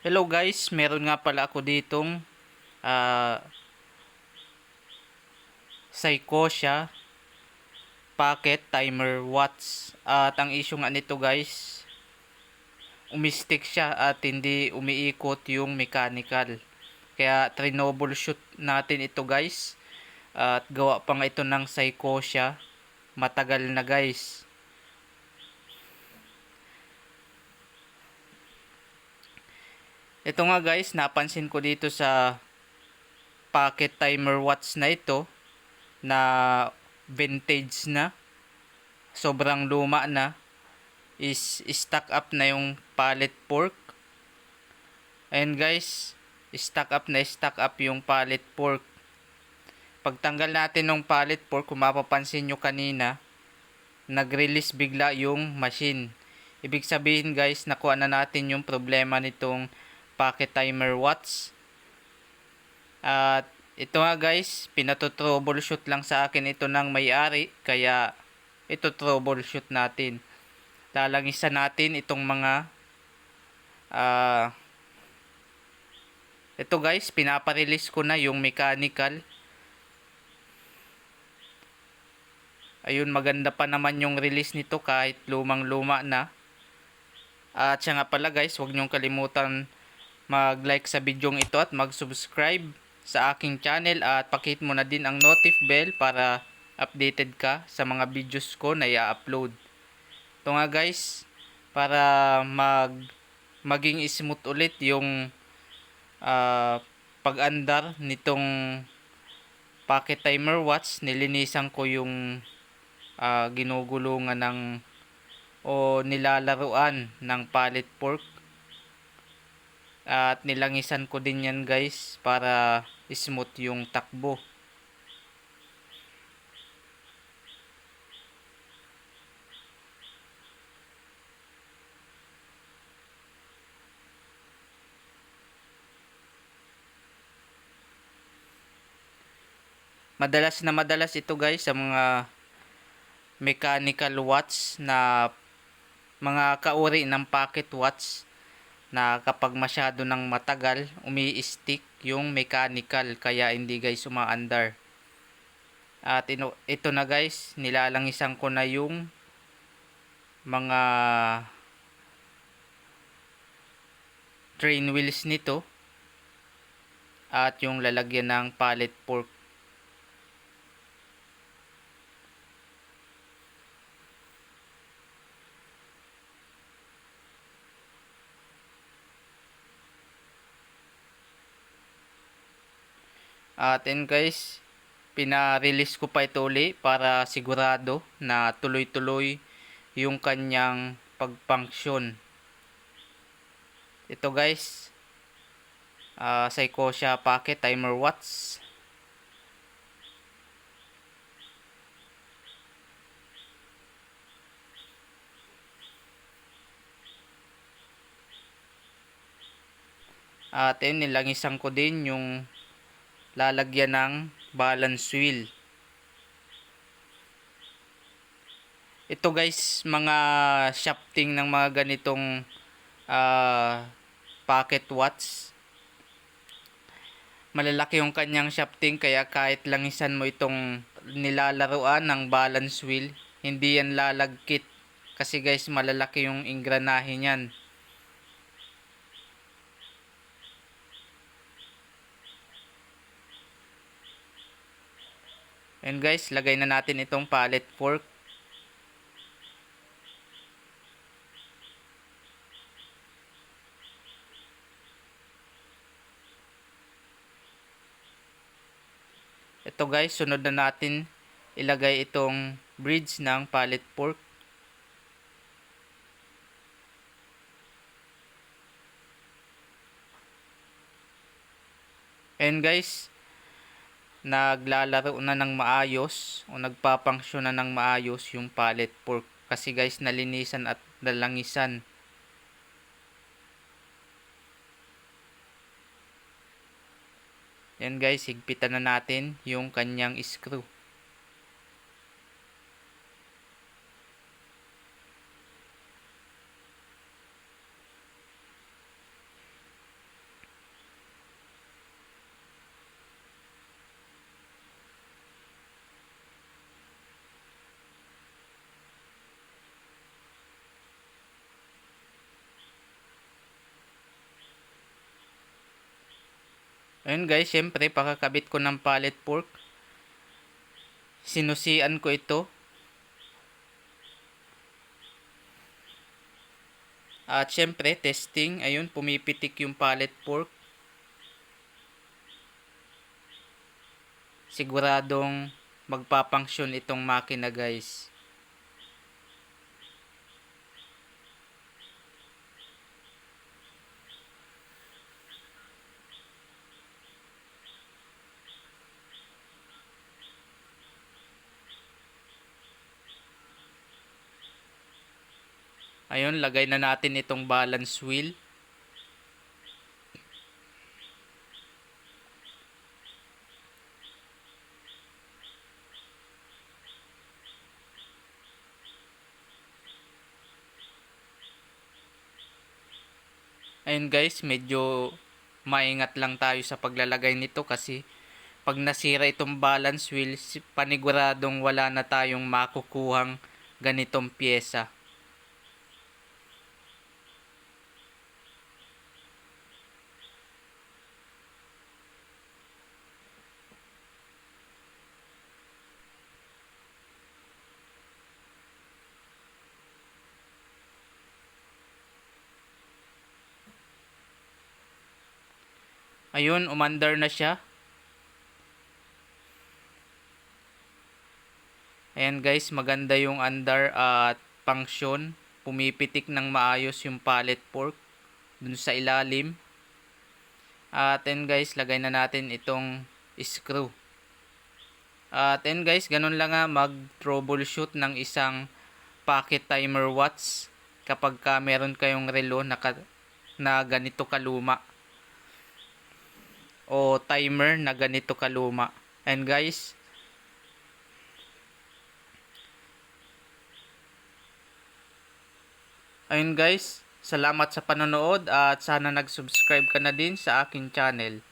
Hello guys, meron nga pala ako ditong uh, Psychosia Pocket Timer Watch. At ang issue nga nito guys, umistik siya at hindi umiikot yung mechanical. Kaya troubleshoot natin ito guys. At gawa pa nga ito ng Psychosia. Matagal na guys. Ito nga guys, napansin ko dito sa pocket timer watch na ito na vintage na, sobrang luma na, is stock up na yung pallet fork. Ayan guys, stock up yung pallet fork. Pagtanggal natin ng pallet fork, kung mapapansin nyo kanina, nag-release bigla yung machine. Ibig sabihin guys, nakuha na natin yung problema nitong pocket timer watch. At ito nga guys, pinatotroubleshoot lang sa akin ito ng may-ari, kaya ito troubleshoot natin. Lalangisan natin itong mga ito guys, pinaparelease ko na yung mechanical. Ayun, maganda pa naman yung release nito kahit lumang luma na. At siya nga pala guys, huwag nyong kalimutan mag-like sa video ito at mag-subscribe sa aking channel at pakihit mo na din ang notif bell para updated ka sa mga videos ko na i-upload. Ito nga guys, para maging smooth ulit yung pag-andar nitong pocket timer watch, nilinisan ko yung ginugulungan ng o nilalaruan ng pallet fork. At nilangisan ko din yan guys para smooth yung takbo. Madalas ito guys sa mga mechanical watch na mga kauri ng pocket watch, na kapag masyado ng matagal umi-stick yung mechanical, kaya hindi guys umaandar. At ito na guys, nilalangisan ko na yung mga train wheels nito at yung lalagyan ng pallet fork. At then guys, pina-release ko pa ito uli para sigurado na tuloy-tuloy yung kanyang pag-function. Ito guys, Psychosia Pocket Timer Watch. At then nilangisan ko din yung lalagyan ng balance wheel. Ito guys, mga shafting ng mga ganitong pocket watch, malalaki yung kanyang shafting, kaya kahit langisan mo itong nilalaruan ng balance wheel, hindi yan lalagkit kasi guys malalaki yung ingranahe niyan. And guys, lagay na natin itong pallet fork. Ito guys, sunod na natin ilagay itong bridge ng pallet fork. And guys, naglalaro na ng maayos o nagpapangsyon na ng maayos yung pallet fork kasi guys nalinisan at nalangisan. Yan guys, higpitan na natin yung kanyang screw. Ayun guys, syempre pakakabit ko ng pallet fork. Sinusian ko ito. At syempre, testing. Ayun, pumipitik yung pallet fork. Siguradong magpapangsyon itong makina guys. Ayun, lagay na natin itong balance wheel. Ayun guys, medyo maingat lang tayo sa paglalagay nito kasi pag nasira itong balance wheel, paniguradong wala na tayong makukuhang ganitong pyesa. Ayun, umandar na siya. Ayan guys, maganda yung andar at function. Pumipitik ng maayos yung pallet fork dun sa ilalim. At then guys, lagay na natin itong screw. At then guys, ganun lang nga mag-troubleshoot ng isang pocket timer watch kapag meron kayong relo na ganito kaluma o timer na ganito kaluma. And guys, ayun guys, salamat sa panonood at sana nag-subscribe ka na din sa aking channel.